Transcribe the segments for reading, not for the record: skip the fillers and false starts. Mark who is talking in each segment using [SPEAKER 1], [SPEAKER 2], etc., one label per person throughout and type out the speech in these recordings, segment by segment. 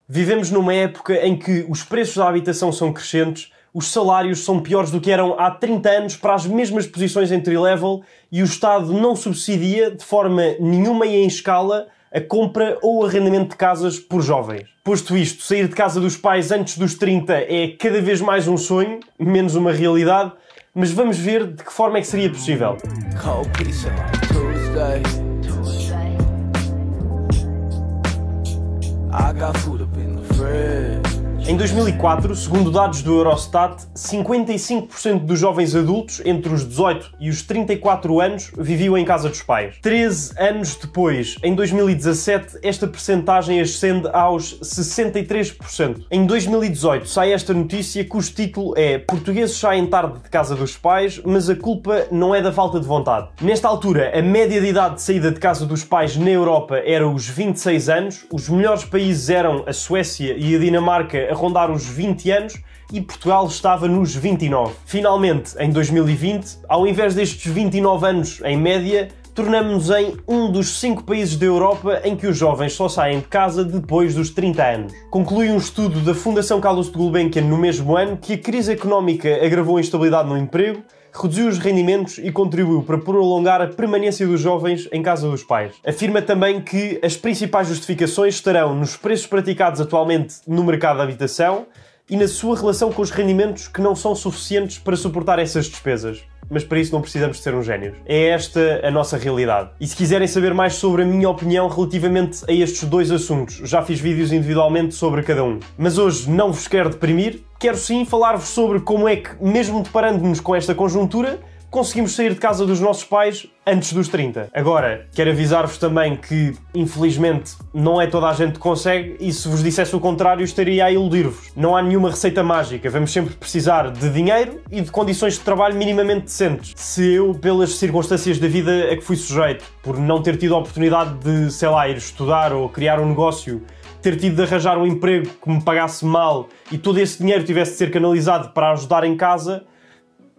[SPEAKER 1] Vivemos numa época em que os preços da habitação são crescentes, os salários são piores do que eram há 30 anos para as mesmas posições entry-level e o Estado não subsidia de forma nenhuma e em escala a compra ou arrendamento de casas por jovens. Posto isto, sair de casa dos pais antes dos 30 é cada vez mais um sonho, menos uma realidade, mas vamos ver de que forma é que seria possível. Em 2004, segundo dados do Eurostat, 55% dos jovens adultos entre os 18 e os 34 anos viviam em casa dos pais. 13 anos depois, em 2017, esta percentagem ascende aos 63%. Em 2018 sai esta notícia cujo título é "Portugueses saem tarde de casa dos pais, mas a culpa não é da falta de vontade". Nesta altura, a média de idade de saída de casa dos pais na Europa era os 26 anos, os melhores países eram a Suécia e a Dinamarca a rondar os 20 anos e Portugal estava nos 29. Finalmente, em 2020, ao invés destes 29 anos em média, tornamos-nos em um dos 5 países da Europa em que os jovens só saem de casa depois dos 30 anos. Conclui um estudo da Fundação Carlos de Gulbenkian no mesmo ano que a crise económica agravou a instabilidade no emprego, reduziu os rendimentos e contribuiu para prolongar a permanência dos jovens em casa dos pais. Afirma também que as principais justificações estarão nos preços praticados atualmente no mercado de habitação e na sua relação com os rendimentos que não são suficientes para suportar essas despesas. Mas para isso não precisamos de ser uns génios. É esta a nossa realidade. E se quiserem saber mais sobre a minha opinião relativamente a estes dois assuntos, já fiz vídeos individualmente sobre cada um. Mas hoje não vos quero deprimir, quero sim falar-vos sobre como é que, mesmo deparando-nos com esta conjuntura, conseguimos sair de casa dos nossos pais antes dos 30. Agora, quero avisar-vos também que, infelizmente, não é toda a gente que consegue e se vos dissesse o contrário estaria a iludir-vos. Não há nenhuma receita mágica, vamos sempre precisar de dinheiro e de condições de trabalho minimamente decentes. Se eu, pelas circunstâncias da vida a que fui sujeito, por não ter tido a oportunidade de, sei lá, ir estudar ou criar um negócio, ter tido de arranjar um emprego que me pagasse mal e todo esse dinheiro tivesse de ser canalizado para ajudar em casa,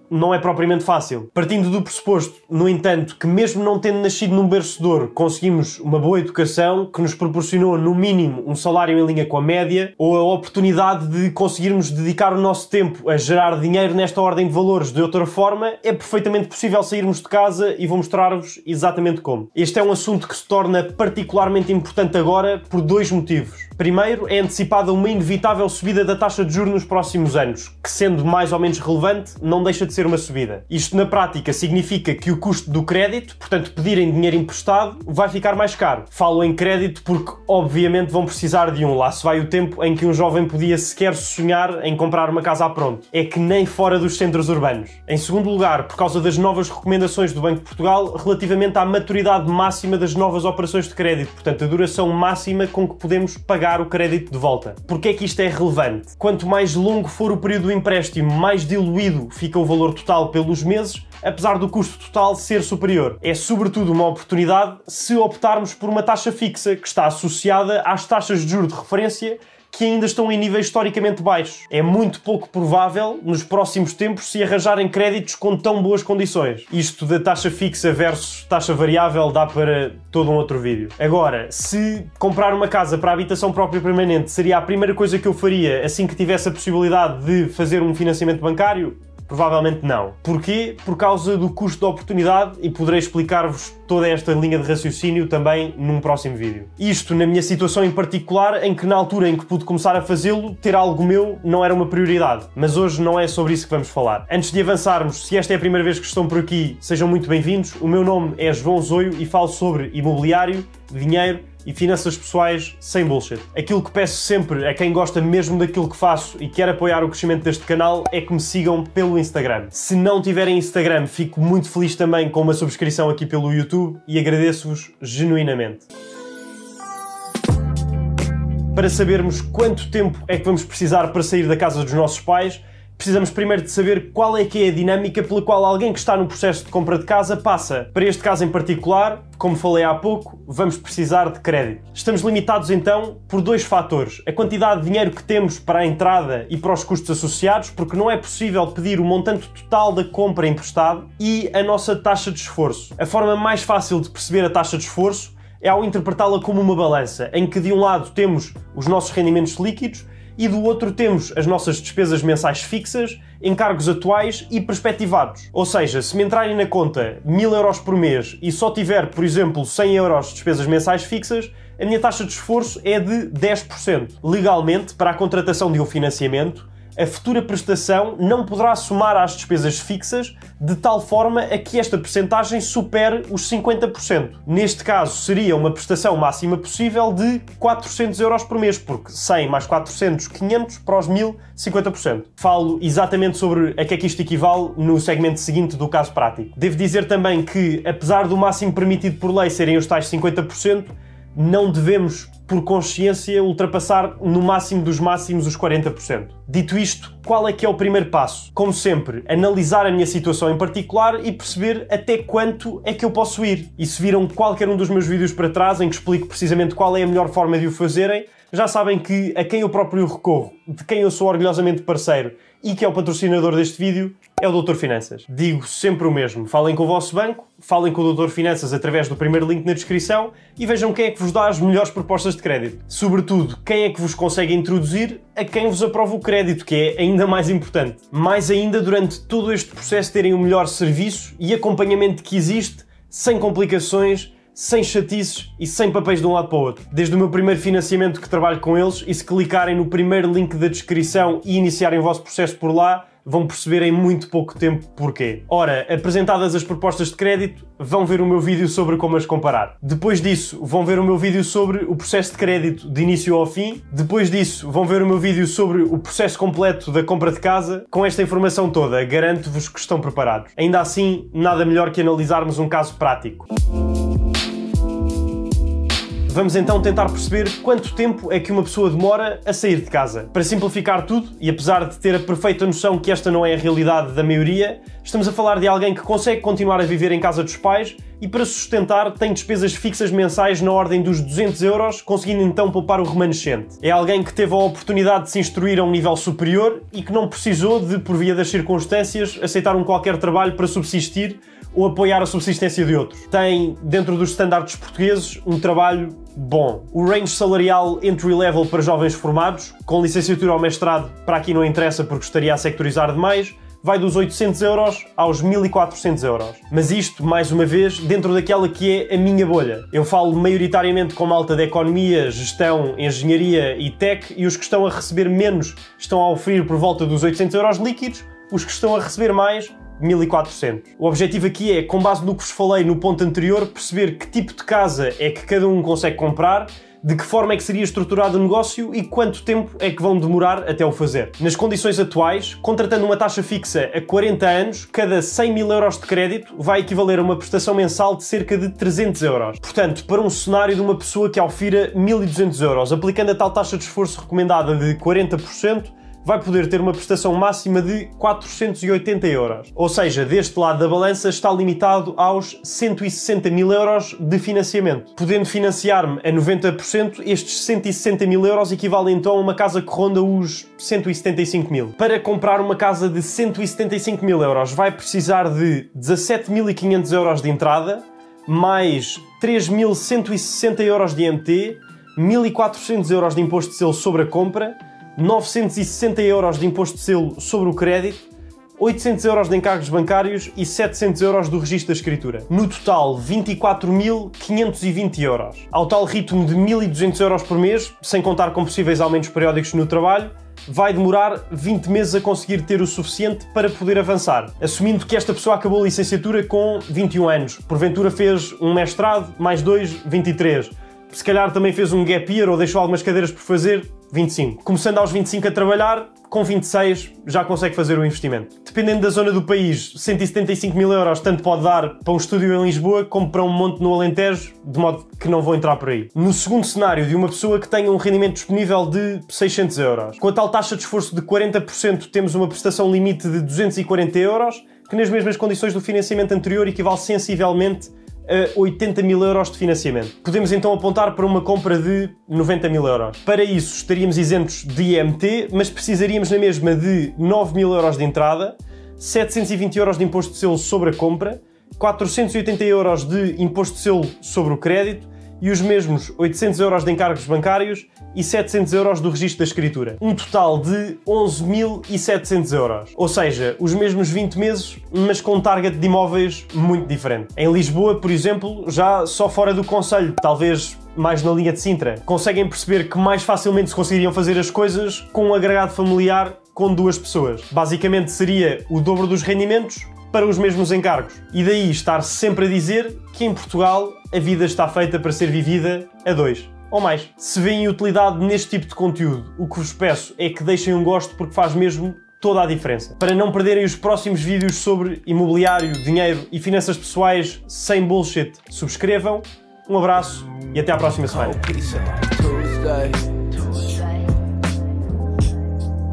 [SPEAKER 1] não é propriamente fácil. Partindo do pressuposto, no entanto, que mesmo não tendo nascido num berço de ouro, conseguimos uma boa educação que nos proporcionou, no mínimo, um salário em linha com a média, ou a oportunidade de conseguirmos dedicar o nosso tempo a gerar dinheiro nesta ordem de valores de outra forma, é perfeitamente possível sairmos de casa e vou mostrar-vos exatamente como. Este é um assunto que se torna particularmente importante agora por dois motivos. Primeiro, é antecipada uma inevitável subida da taxa de juros nos próximos anos, que, sendo mais ou menos relevante, não deixa de ser uma subida. Isto, na prática, significa que o custo do crédito, portanto pedirem dinheiro emprestado, vai ficar mais caro. Falo em crédito porque, obviamente, vão precisar de um. Lá se vai o tempo em que um jovem podia sequer sonhar em comprar uma casa à pronto. É que nem fora dos centros urbanos. Em segundo lugar, por causa das novas recomendações do Banco de Portugal relativamente à maturidade máxima das novas operações de crédito, portanto a duração máxima com que podemos pagar o crédito de volta. Porquê é que isto é relevante? Quanto mais longo for o período do empréstimo, mais diluído fica o valor total pelos meses, apesar do custo total ser superior. É sobretudo uma oportunidade se optarmos por uma taxa fixa que está associada às taxas de juros de referência que ainda estão em níveis historicamente baixos. É muito pouco provável, nos próximos tempos, se arranjarem créditos com tão boas condições. Isto da taxa fixa versus taxa variável dá para todo um outro vídeo. Agora, se comprar uma casa para habitação própria permanente seria a primeira coisa que eu faria assim que tivesse a possibilidade de fazer um financiamento bancário? Provavelmente não. Porquê? Por causa do custo da oportunidade e poderei explicar-vos toda esta linha de raciocínio também num próximo vídeo. Isto na minha situação em particular, em que na altura em que pude começar a fazê-lo, ter algo meu não era uma prioridade. Mas hoje não é sobre isso que vamos falar. Antes de avançarmos, se esta é a primeira vez que estão por aqui, sejam muito bem-vindos. O meu nome é João Zoio e falo sobre imobiliário, dinheiro e finanças pessoais sem bullshit. Aquilo que peço sempre a quem gosta mesmo daquilo que faço e quer apoiar o crescimento deste canal é que me sigam pelo Instagram. Se não tiverem Instagram, fico muito feliz também com uma subscrição aqui pelo YouTube e agradeço-vos genuinamente. Para sabermos quanto tempo é que vamos precisar para sair da casa dos nossos pais, precisamos primeiro de saber qual é que é a dinâmica pela qual alguém que está no processo de compra de casa passa. Para este caso em particular, como falei há pouco, vamos precisar de crédito. Estamos limitados então por dois fatores. A quantidade de dinheiro que temos para a entrada e para os custos associados, porque não é possível pedir o montante total da compra emprestado, e a nossa taxa de esforço. A forma mais fácil de perceber a taxa de esforço é ao interpretá-la como uma balança, em que de um lado temos os nossos rendimentos líquidos e do outro temos as nossas despesas mensais fixas, encargos atuais e perspectivados. Ou seja, se me entrarem na conta 1000 euros por mês e só tiver, por exemplo, 100 euros de despesas mensais fixas, a minha taxa de esforço é de 10%. Legalmente, para a contratação de um financiamento, a futura prestação não poderá somar às despesas fixas de tal forma a que esta percentagem supere os 50%. Neste caso, seria uma prestação máxima possível de 400 euros por mês, porque 100 mais 400, 500, para os 1000, 50%. Falo exatamente sobre a que é que isto equivale no segmento seguinte do caso prático. Devo dizer também que, apesar do máximo permitido por lei serem os tais 50%, não devemos, por consciência, ultrapassar no máximo dos máximos os 40%. Dito isto, qual é que é o primeiro passo? Como sempre, analisar a minha situação em particular e perceber até quanto é que eu posso ir. E se viram qualquer um dos meus vídeos para trás em que explico precisamente qual é a melhor forma de o fazerem, já sabem que a quem eu próprio recorro, de quem eu sou orgulhosamente parceiro e que é o patrocinador deste vídeo, é o Dr. Finanças. Digo sempre o mesmo, falem com o vosso banco, falem com o Dr. Finanças através do primeiro link na descrição e vejam quem é que vos dá as melhores propostas de crédito. Sobretudo, quem é que vos consegue introduzir a quem vos aprova o crédito, que é ainda mais importante. Mais ainda durante todo este processo terem o melhor serviço e acompanhamento que existe, sem complicações, sem chatices e sem papéis de um lado para o outro. Desde o meu primeiro financiamento que trabalho com eles, e se clicarem no primeiro link da descrição e iniciarem o vosso processo por lá, vão perceber em muito pouco tempo porquê. Ora, apresentadas as propostas de crédito, vão ver o meu vídeo sobre como as comparar. Depois disso, vão ver o meu vídeo sobre o processo de crédito de início ao fim. Depois disso, vão ver o meu vídeo sobre o processo completo da compra de casa. Com esta informação toda, garanto-vos que estão preparados. Ainda assim, nada melhor que analisarmos um caso prático. Vamos então tentar perceber quanto tempo é que uma pessoa demora a sair de casa. Para simplificar tudo, e apesar de ter a perfeita noção que esta não é a realidade da maioria, estamos a falar de alguém que consegue continuar a viver em casa dos pais e para sustentar tem despesas fixas mensais na ordem dos 200 euros, conseguindo então poupar o remanescente. É alguém que teve a oportunidade de se instruir a um nível superior e que não precisou de, por via das circunstâncias, aceitar um qualquer trabalho para subsistir ou apoiar a subsistência de outros. Tem, dentro dos estándares portugueses, um trabalho bom. O range salarial entry-level para jovens formados, com licenciatura ou mestrado, para aqui não interessa porque estaria a sectorizar demais, vai dos 800 euros aos 1400 euros. Mas isto, mais uma vez, dentro daquela que é a minha bolha. Eu falo maioritariamente com malta de economia, gestão, engenharia e tech, e os que estão a receber menos estão a oferir por volta dos 800 euros líquidos, os que estão a receber mais 1400. O objetivo aqui é, com base no que vos falei no ponto anterior, perceber que tipo de casa é que cada um consegue comprar, de que forma é que seria estruturado o negócio e quanto tempo é que vão demorar até o fazer. Nas condições atuais, contratando uma taxa fixa a 40 anos, cada 100 mil euros de crédito vai equivaler a uma prestação mensal de cerca de 300 euros. Portanto, para um cenário de uma pessoa que ofira 1200 euros, aplicando a tal taxa de esforço recomendada de 40%, vai poder ter uma prestação máxima de 480 euros. Ou seja, deste lado da balança está limitado aos 160 mil euros de financiamento. Podendo financiar-me a 90%, estes 160 mil euros equivalem então a uma casa que ronda os 175 mil. Para comprar uma casa de 175 mil euros vai precisar de 17.500 euros de entrada, mais 3.160 euros de IMT, 1.400 euros de imposto de selo sobre a compra, 960 euros de imposto de selo sobre o crédito, 800 euros de encargos bancários e 700 euros do registro da escritura. No total, 24.520 euros. Ao tal ritmo de 1.200 euros por mês, sem contar com possíveis aumentos periódicos no trabalho, vai demorar 20 meses a conseguir ter o suficiente para poder avançar. Assumindo que esta pessoa acabou a licenciatura com 21 anos, porventura fez um mestrado, mais 2, 23. Se calhar também fez um gap year ou deixou algumas cadeiras por fazer, 25. Começando aos 25 a trabalhar, com 26 já consegue fazer o investimento. Dependendo da zona do país, 175 mil euros tanto pode dar para um estúdio em Lisboa como para um monte no Alentejo, de modo que não vou entrar por aí. No segundo cenário, de uma pessoa que tenha um rendimento disponível de 600 euros. Com a tal taxa de esforço de 40%, temos uma prestação limite de 240 euros, que nas mesmas condições do financiamento anterior equivale sensivelmente a 80 mil euros de financiamento. Podemos então apontar para uma compra de 90 mil euros. Para isso estaríamos isentos de IMT, mas precisaríamos na mesma de 9 mil euros de entrada, 720 euros de imposto de selo sobre a compra, 480 euros de imposto de selo sobre o crédito e os mesmos 800 euros de encargos bancários e 700 euros do registro da escritura. Um total de 11.700 euros. Ou seja, os mesmos 20 meses, mas com um target de imóveis muito diferente. Em Lisboa, por exemplo, já só fora do concelho, talvez mais na linha de Sintra, conseguem perceber que mais facilmente se conseguiriam fazer as coisas com um agregado familiar com 2 pessoas. Basicamente seria o dobro dos rendimentos para os mesmos encargos. E daí estar sempre a dizer que em Portugal a vida está feita para ser vivida a 2 ou mais. Se veem utilidade neste tipo de conteúdo, o que vos peço é que deixem um gosto porque faz mesmo toda a diferença. Para não perderem os próximos vídeos sobre imobiliário, dinheiro e finanças pessoais sem bullshit, subscrevam. Um abraço e até à próxima semana.